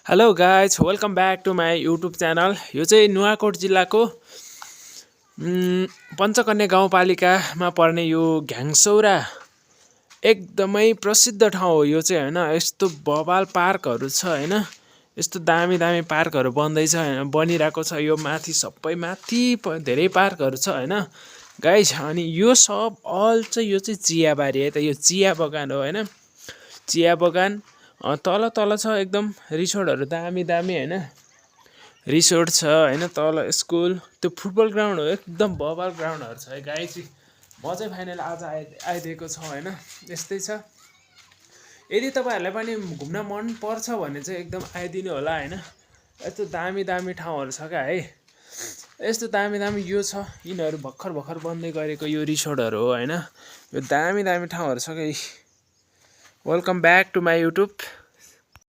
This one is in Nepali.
Hello guys welcome back to my YouTube channel. यो चाहिँ नुवाकोट जिल्लाको पञ्चकन्या गाउँपालिकामा पर्ने यो घ्याङसौरा एकदमै प्रसिद्ध ठाउँ हो। यो चाहिँ होइन यस्तो बबाल पार्कहरू छ होइन, यस्तो दामी दामी पार्कहरू बन्दैछ होइन, बनिरहेको छ। यो माथि सबै माथि धेरै पार्कहरू छ होइन गाइज। अनि यो सब अल चाहिँ यो चाहिँ चियाबारी है त, यो चिया बगान हो होइन, चिया बगान। तल तल छ एकदम रिसोर्टहरू दामी दामी होइन, रिसोर्ट छ होइन, तल स्कुल, त्यो फुटबल ग्राउन्ड हो, एकदम बबाल ग्राउन्डहरू छ है गाइज। म चाहिँ फाइनल आज आइदिएको छ होइन, यस्तै छ। यदि तपाईँहरूलाई पनि घुम्न मन पर्छ भने चाहिँ एकदम आइदिनु होला होइन। यस्तो दामी दामी ठाउँहरू छ क्या है, यस्तो दामी दामी यो छ। यिनीहरू भर्खर भर्खर बन्दै गरेको यो रिसोर्टहरू हो होइन, यो दामी दामी ठाउँहरू छ कि। Welcome back to my YouTube.